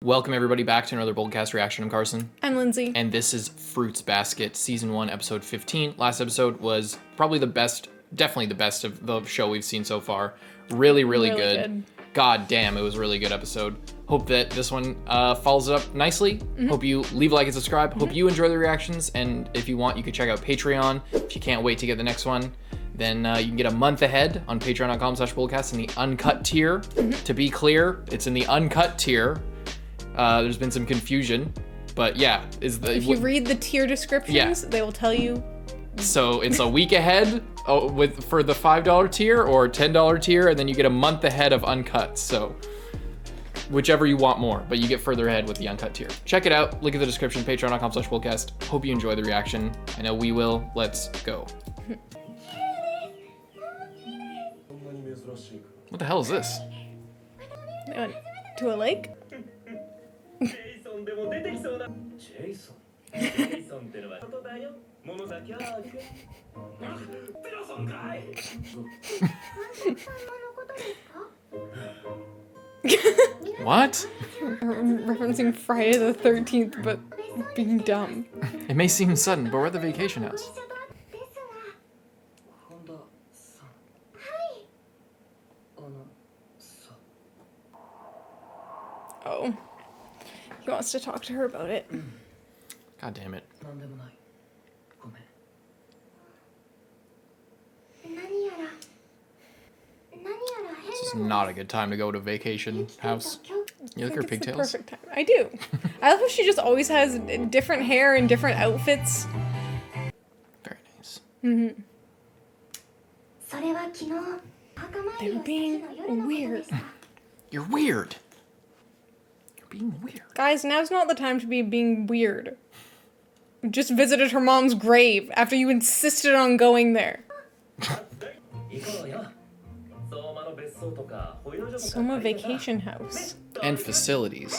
Welcome everybody back to another Boldcast reaction. I'm Carson. I'm Lindsay. And this is Fruits Basket, Season 1, Episode 15. Last episode was probably the best, definitely the best of the show we've seen so far. Really good. God damn, it was a really good episode. Hope that this one follows it up nicely. Hope you leave a like and subscribe. Hope you enjoy the reactions. And if you want, you can check out Patreon. If you can't wait to get the next one, then you can get a month ahead on patreon.com/Boldcast in the uncut tier. To be clear, it's in the uncut tier. There's been some confusion, but yeah, if you read the tier descriptions, they will tell you. So it's a week ahead for the $5 tier or $10 tier, and then you get a month ahead of uncut. So whichever you want more, but you get further ahead with the uncut tier. Check it out. Link in the description. Patreon.com/Boldcast. Hope you enjoy the reaction. I know we will. Let's go. What the hell is this? They went to a lake. What? Referencing Friday the 13th, but being dumb. It may seem sudden, but we're at the vacation house. Oh. He wants to talk to her about it. God damn it. This is not a good time to go to vacation house. You look at her pigtails. The perfect time. I do. I love how she just always has different hair and different outfits. Very nice. They're being weird. You're weird. You're being weird. Guys, now's not the time to be being weird. You just visited her mom's grave after you insisted on going there. Soma vacation house. And facilities.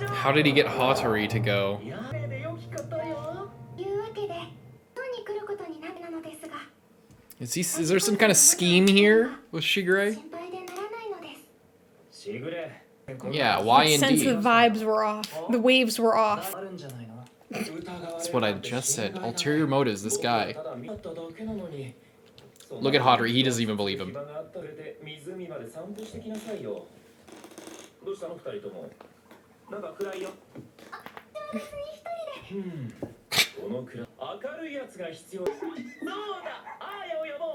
How did he get Hatori to go? Is there some kind of scheme here with Shigure? Yeah, why indeed? Since the vibes were off. The waves were off. That's what I just said. Ulterior motives, this guy. Look at Hatori, he doesn't even believe him.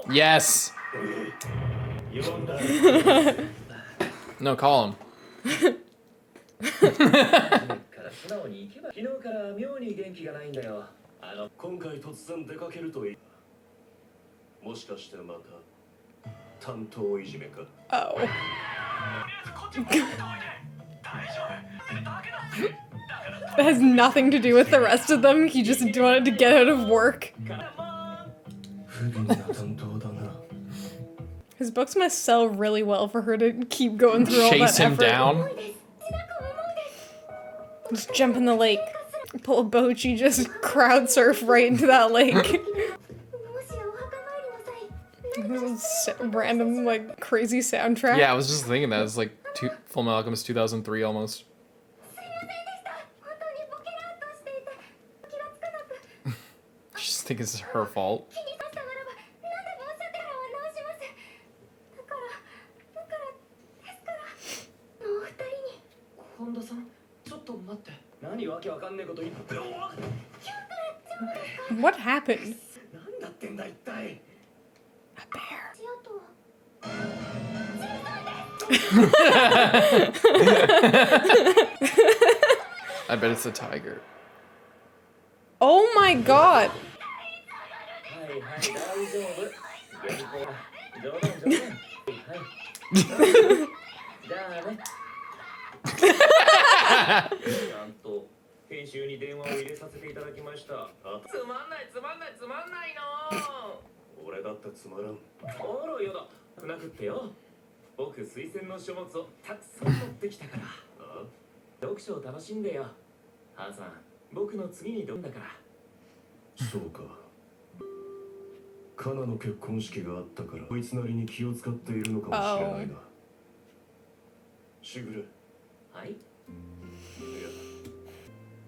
Yes! No, call him. Oh. That has nothing to do with the rest of them. He just wanted to get out of work. His books must sell really well for her to keep going through all that effort. Chase him down? Just jump in the lake. Pull a boat, she just crowd surf right into that lake. Random, like, crazy soundtrack. Yeah, I was just thinking that. It's like Full Metal Alchemist 2003 almost. I just think it's her fault. What happened? A bear. I bet it's a tiger. Oh my god. カナの結婚式があったからこいつなりに気を使っているのかもしれないな。しぐれ。はい。いや、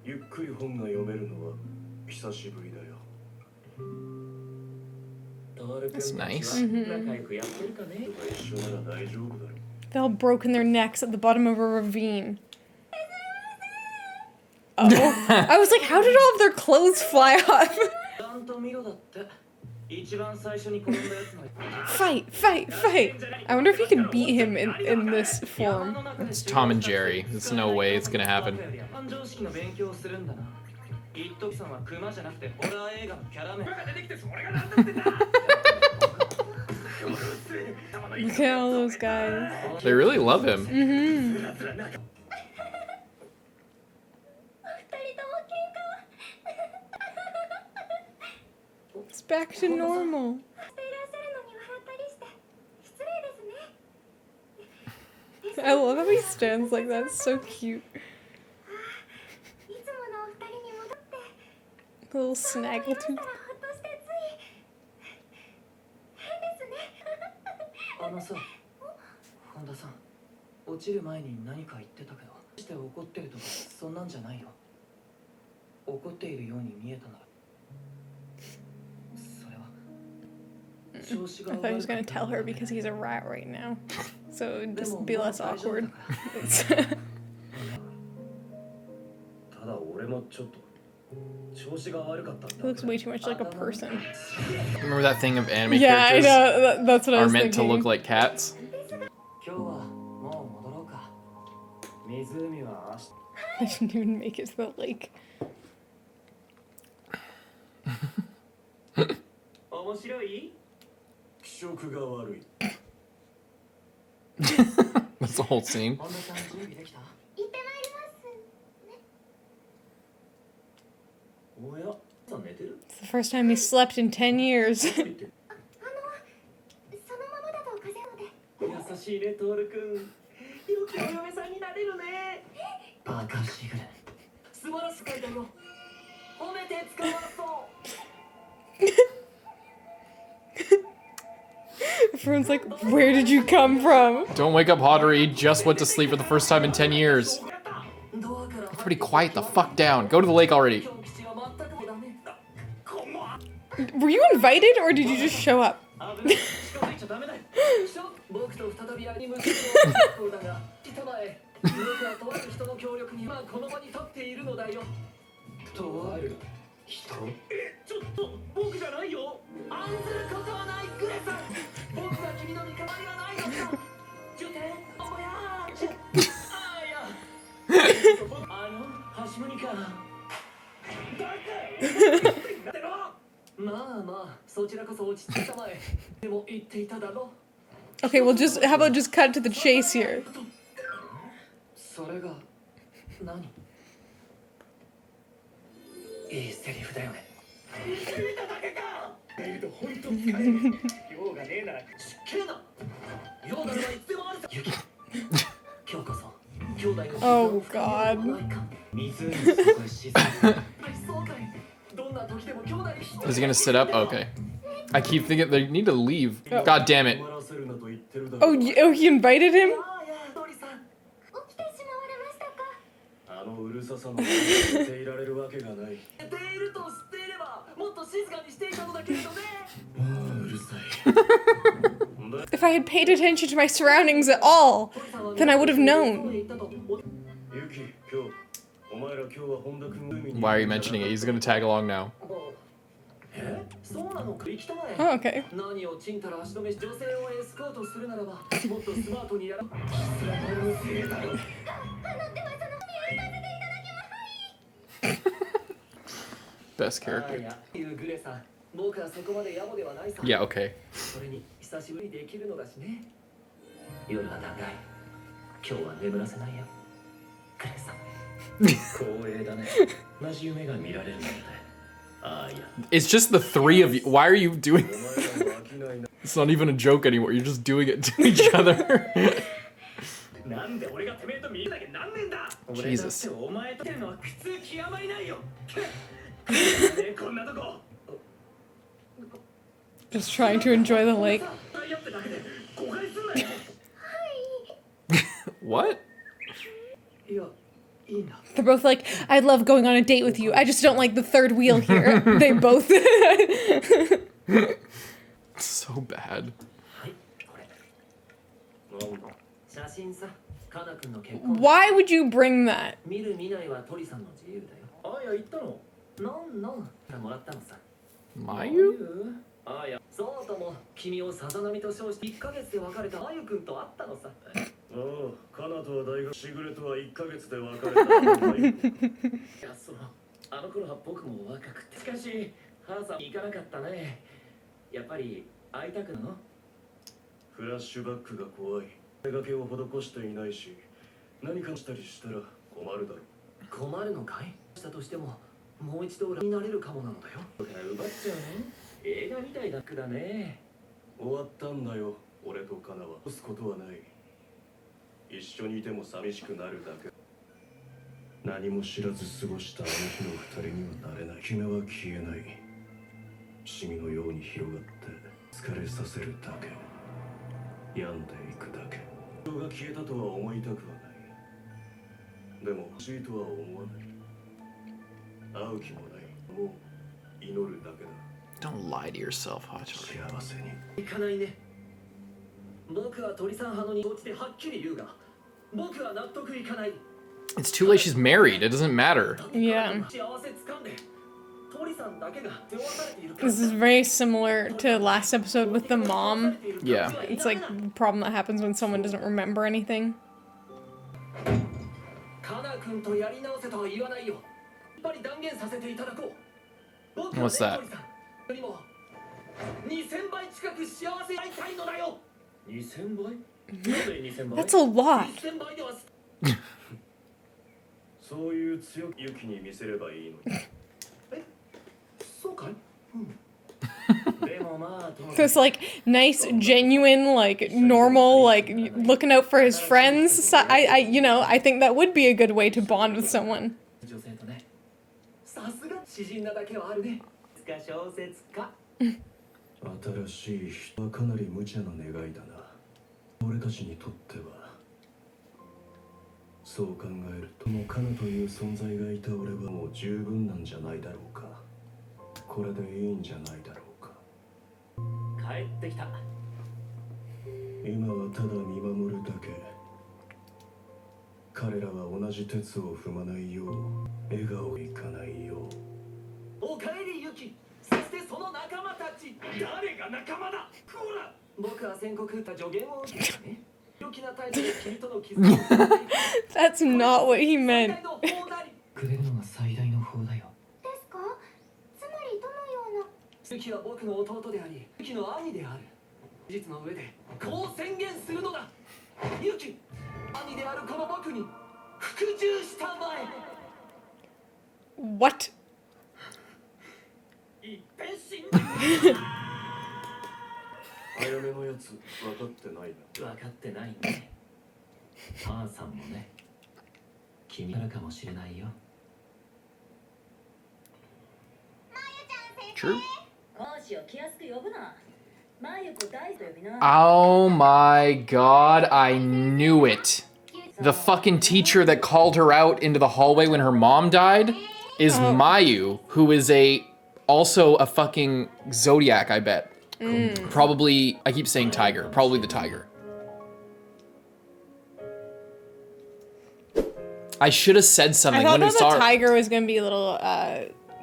ゆっくり本が読めるのは久しぶりだよ。That's nice. They all broken their necks at the bottom of a ravine. Oh. I was like, how did all of their clothes fly off? Fight, fight, fight. I wonder if you can beat him in this form. It's Tom and Jerry. There's no way it's gonna happen. Look at all those guys. They really love him. It's back to normal. I love how he stands like that. It's so cute. Little snaggletooth. I thought he was gonna tell her because he's a rat right now. So it'd just be less awkward. He looks way too much like a person. Remember that thing of anime yeah, characters I know. That's what I are was meant thinking. to look like cats? I didn't even make it to the lake. That's the whole scene. It's the first time he slept in 10 years. Everyone's like, where did you come from? Don't wake up, Hatori. He just went to sleep for the first time in 10 years. Pretty quiet the fuck down. Go to the lake already. Were you invited or did you just show up? Okay, well how about just cut to the chase here? Oh god. Is he gonna sit up? Okay. I keep thinking they need to leave. Oh. God damn it. Oh, he invited him? If I had paid attention to my surroundings at all, then I would have known. Why are you mentioning it? He's gonna tag along now. Oh, okay. Best character. Yeah, okay. It's just the three of you. Why are you doing It's not even a joke anymore. You're just doing it to each other. Jesus. Just trying to enjoy the lake. What? They're both like, I love going on a date with you. I just don't like the third wheel here. They both. So bad. Why would you bring that? Mayu? そうとも君をさざ波と称して1ヶ月で別れたあゆくんと会ったのさ。ああ、カナとは大学、しぐれとは1ヶ月で別れた。いや、そう。あの頃は僕も若くて。しかし、母さん行かなかったね。やっぱり会いたくなの？フラッシュバックが怖い。手がけを施していないし、何かしたりしたら困るだろう。困るのかい？したとしても、もう一度裏になれるかもなのだよ。だから奪っちゃうの？映画みたいだくだね。終わったんだよ、俺とカナは。干すことはない。一緒にいても寂しくなるだけ。何も知らず過ごしたあの日の二人にはなれない。君は消えない。シミのように広がって疲れさせるだけ。病んでいくだけ。人が消えたとは思いたくはない。でも欲しいとは思わない。会う気もない。もう祈るだけだ。 Don't lie to yourself, Hatori. 幸せに。行かないね。僕は鳥さん派のに落ちてはっきり言うが、僕は納得いかない。 It's too late. She's married. It doesn't matter. Yeah. 幸せつかんで、鳥さんだけが手渡されている。 This is very similar to last episode with the mom. Yeah. It's like the problem that happens when someone doesn't remember anything. カナ君とやり直せとは言わないよ。やっぱり断言させていただこう。僕はね、 What's that? 鳥さんよりも2000倍近く幸せになりたいのだよ。2000倍？ That's a lot. 2000倍では。そういう強い勇気に見せればいいのに。え、そうかい？でもまあ、 This like nice, genuine, like normal, like looking out for his friends. So you know, I think that would be a good way to bond with someone. 女性とね。さすが詩人なだけはあるね。小説家。新しい人はかなり無茶な願いだな。俺たちにとっては。そう考えるともうカナという存在がいた俺はもう十分なんじゃないだろうか。これでいいんじゃないだろうか。帰ってきた。今はただ見守るだけ。彼らは同じ鉄を踏まないよう、笑顔いかないよう。おかえりユキ。そしてその仲間たち。誰が仲間だ。こら。僕は宣告助言を受けたね。良きな態度で君との絆を。That's not what he meant. くれるのが最大の法だよ。ですか？つまりどのような？ユキは僕の弟であり、ユキの兄である。事実の上でこう宣言するのだ。ユキ、兄であるこの僕に服従したまえ。 What? 一変死んだ。あやめのやつ分かってないな。分かってないね。母さんもね。君からかもしれないよ。 True. 講師を気安く呼ぶな。マユコ大と呼びな。 Oh my god, I knew it. The fucking teacher that called her out into the hallway when her mom died is Mayu, who is also a fucking zodiac, I bet. Probably, I keep saying tiger, probably the tiger. I should have said something I thought when we that saw the her. tiger was gonna be a little,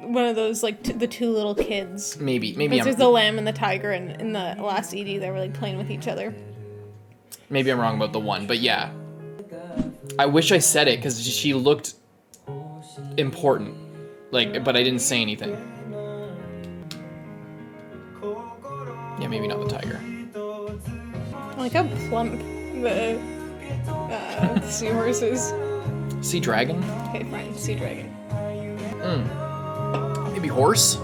one of those like the two little kids. Maybe There's the lamb and the tiger, and in the last ED they were like playing with each other. Maybe I'm wrong about the one, but yeah. I wish I said it because she looked important, like, but I didn't say anything. Yeah, maybe not the tiger. I like how plump the seahorse is. Sea dragon? Okay, fine, sea dragon. Maybe horse?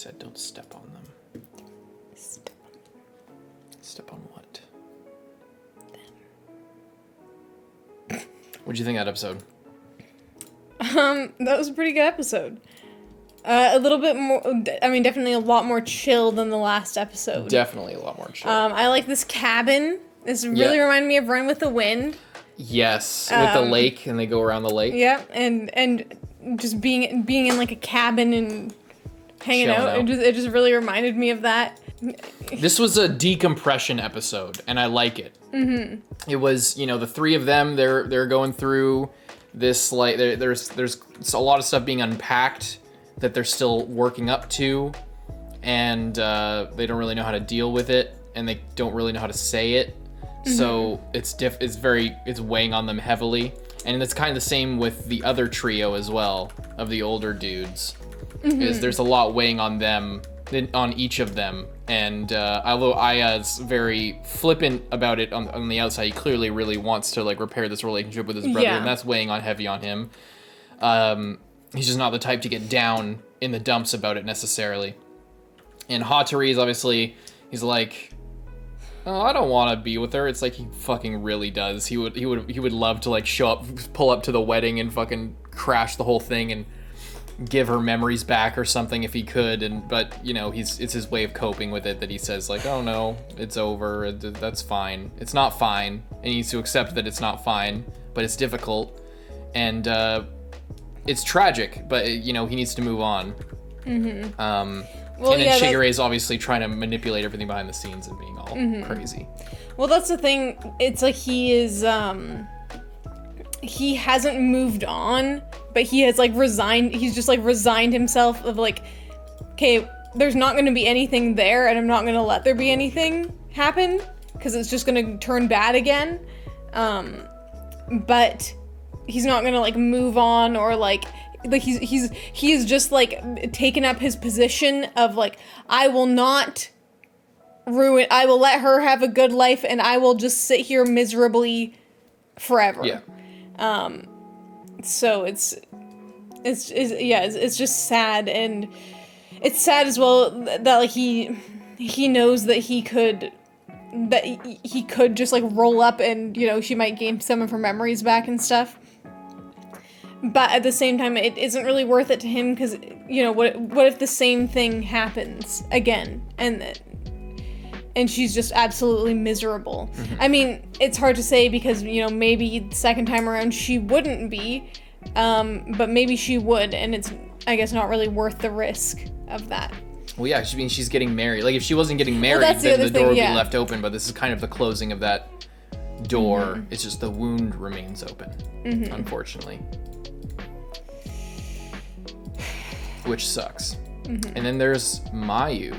said don't step on them. Step on what? What'd you think of that episode? That was a pretty good episode. A little bit more, I mean, definitely a lot more chill than the last episode. Definitely a lot more chill. I like this cabin. This really reminded me of Run with the Wind. Yes, with the lake, and they go around the lake. Yeah, and just being in like a cabin and hanging out. It just really reminded me of that. This was a decompression episode, and I like it. Mm-hmm. It was, the three of them. They're going through this, like, there's a lot of stuff being unpacked that they're still working up to, and they don't really know how to deal with it, and they don't really know how to say it. Mm-hmm. So it's weighing on them heavily, and it's kind of the same with the other trio as well of the older dudes. Mm-hmm. Is there's a lot weighing on them, on each of them, and although Aya's very flippant about it on the outside, he clearly really wants to like repair this relationship with his brother, and that's weighing heavy on him. He's just not the type to get down in the dumps about it necessarily. And Hatori is obviously, he's like, oh, I don't want to be with her. It's like he fucking really does. He would love to like pull up to the wedding and fucking crash the whole thing and give her memories back or something if he could. But it's his way of coping with it that he says like, oh no, it's over. That's fine. It's not fine. And he needs to accept that it's not fine, but it's difficult. And it's tragic, but he needs to move on. Mm-hmm. And then Shigure is obviously trying to manipulate everything behind the scenes and being all crazy. Well, that's the thing. It's like he hasn't moved on, but he has like resigned. He's just like resigned himself of like, okay, there's not going to be anything there, and I'm not going to let there be anything happen because it's just going to turn bad again. But he's not gonna like move on or like he's just like taken up his position of like, I will not ruin, I will let her have a good life and I will just sit here miserably forever. Yeah. So it's just sad, and it's sad as well that like he knows that he could just like roll up and she might gain some of her memories back and stuff. But at the same time, it isn't really worth it to him because, what if the same thing happens again and she's just absolutely miserable? Mm-hmm. I mean, it's hard to say because, maybe the second time around she wouldn't be, but maybe she would, and it's, I guess, not really worth the risk of that. Well, yeah, she's getting married. Like, if she wasn't getting married, then the door would be left open, but this is kind of the closing of that door. Mm-hmm. It's just the wound remains open, unfortunately. Which sucks. Mm-hmm. And then there's Mayuko,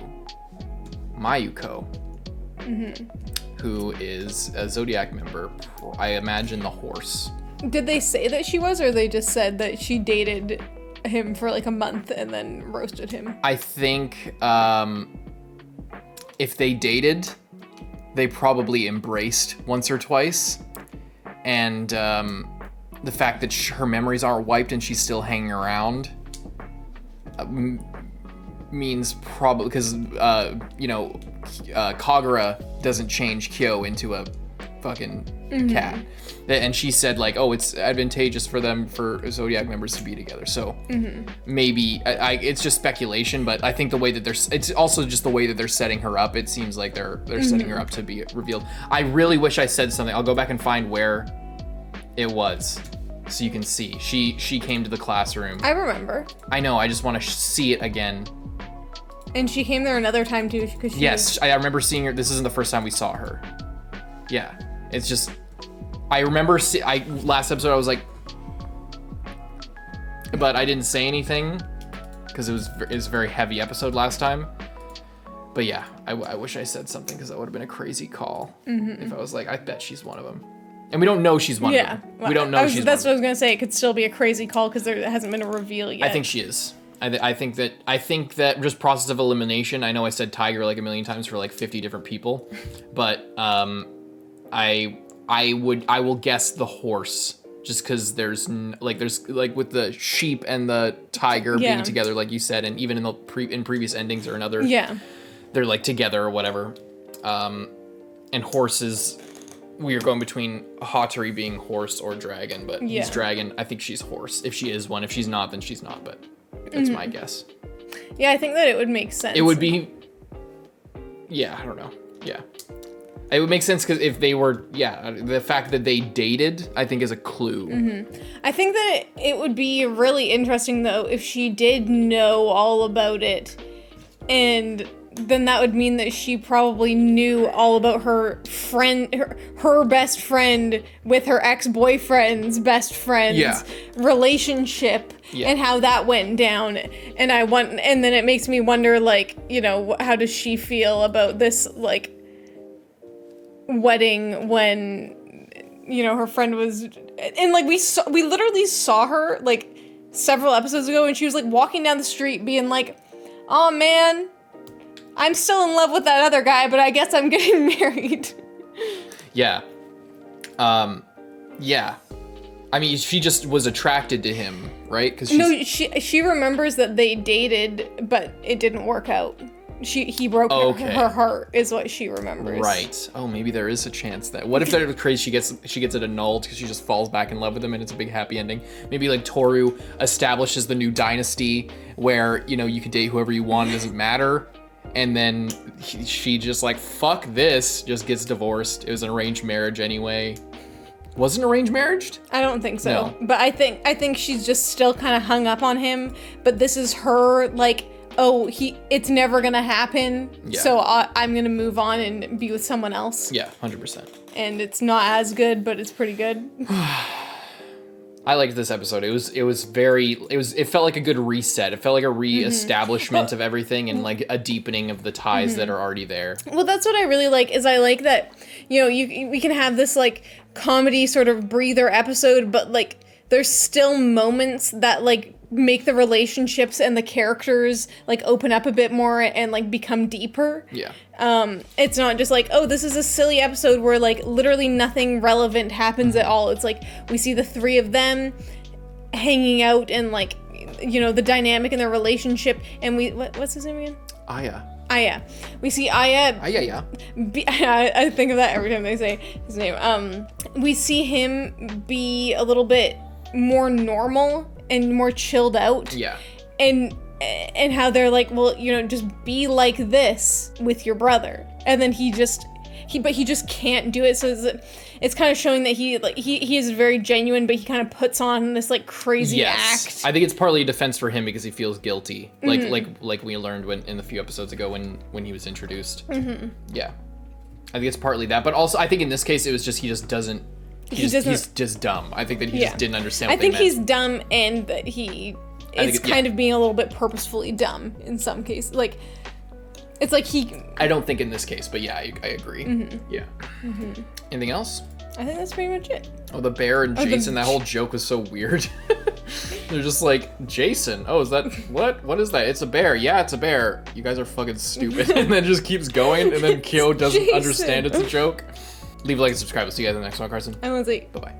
who is a Zodiac member. I imagine the horse. Did they say that she was, or they just said that she dated him for like a month and then roasted him? I think if they dated, they probably embraced once or twice. And the fact that her memories aren't wiped and she's still hanging around means probably because Kagura doesn't change Kyou into a fucking cat, and she said like, oh, it's advantageous for Zodiac members to be together. So maybe it's just speculation, but I think the way that it's also just the way that they're setting her up. It seems like they're setting her up to be revealed. I really wish I said something. I'll go back and find where it was, so you can see. She came to the classroom. I remember. I know. I just want to see it again. And she came there another time too, because yes, I remember seeing her. This isn't the first time we saw her. Yeah, it's just I remember. Last episode I was like, but I didn't say anything because it was a very heavy episode last time. But yeah, I wish I said something because that would have been a crazy call if I was like, I bet she's one of them. And we don't know she's one of them. Well, we don't know she's one of them. That's what I was gonna say. It could still be a crazy call because there hasn't been a reveal yet. I think she is. I think that just process of elimination. I know I said tiger like a million times for like 50 different people, but I will guess the horse just because there's with the sheep and the tiger Yeah. being together, like you said, and even in the in previous endings or another, Yeah. they're like together or whatever. And horses, we are going between Hatori being horse or dragon, but Yeah. he's dragon. I think she's horse. If she is one, if she's not, then she's not. But that's my guess. Yeah, I think that it would make sense. It would be. Yeah, I don't know. Yeah. It would make sense because if they were, the fact that they dated, I think is a clue. I think that it would be really interesting, though, if she did know all about it. And then that would mean that she probably knew all about her friend, her best friend with her ex-boyfriend's best friend's relationship and how that went down. And then it makes me wonder, like, you know, how does she feel about this, like, wedding when, you know, her friend was, and like we literally saw her like several episodes ago, and she was like walking down the street being like, oh man, I'm still in love with that other guy, but I guess I'm getting married. Yeah. Yeah. I mean, she just was attracted to him, right? Because she remembers that they dated, but it didn't work out. He broke her heart, is what she remembers. Right. Oh, maybe there is a chance that. What if that was crazy? She gets it annulled because she just falls back in love with him, and it's a big happy ending. Maybe like Tooru establishes the new dynasty where, you know, you can date whoever you want, it doesn't matter. And then she just like, fuck this, just gets divorced. It was an arranged marriage anyway. Was it an arranged marriage? I don't think so. No. But I think she's just still kind of hung up on him. But this is her like, oh, it's never gonna happen. Yeah. So I'm gonna move on and be with someone else. Yeah, 100%. And it's not as good, but it's pretty good. I liked this episode. It felt like a good reset. It felt like a re-establishment of everything and like a deepening of the ties that are already there. Well, that's what I really like, is I like that, you know, we can have this like comedy sort of breather episode, but like there's still moments that like make the relationships and the characters like open up a bit more and like become deeper. Yeah. It's not just like, oh, this is a silly episode where like literally nothing relevant happens at all. It's like we see the three of them hanging out and like, you know, the dynamic in their relationship, and what's his name again? Aya. We see Aya. I think of that every time they say his name. We see him be a little bit more normal and more chilled out. Yeah. And how they're like, well, you know, just be like this with your brother. And then he just can't do it. So it's kind of showing that he is very genuine, but he kind of puts on this like crazy act. I think it's partly a defense for him because he feels guilty. Like we learned in the few episodes ago when he was introduced. Mm-hmm. Yeah. I think it's partly that, but also I think in this case it was just he's just dumb. I think that he just didn't understand what they meant. He's dumb, and that he is kind of being a little bit purposefully dumb in some cases. Like, it's like I don't think in this case, but yeah, I agree. Mm-hmm. Yeah. Mm-hmm. Anything else? I think that's pretty much it. Oh, the bear and Jason, that whole joke was so weird. They're just like, Jason, oh, is that, what is that? It's a bear. Yeah, it's a bear. You guys are fucking stupid. And then just keeps going, and then Kyou doesn't understand it's a joke. Leave a like and subscribe. We'll see you guys in the next one, Carson. I'm Lindsay. Bye-bye.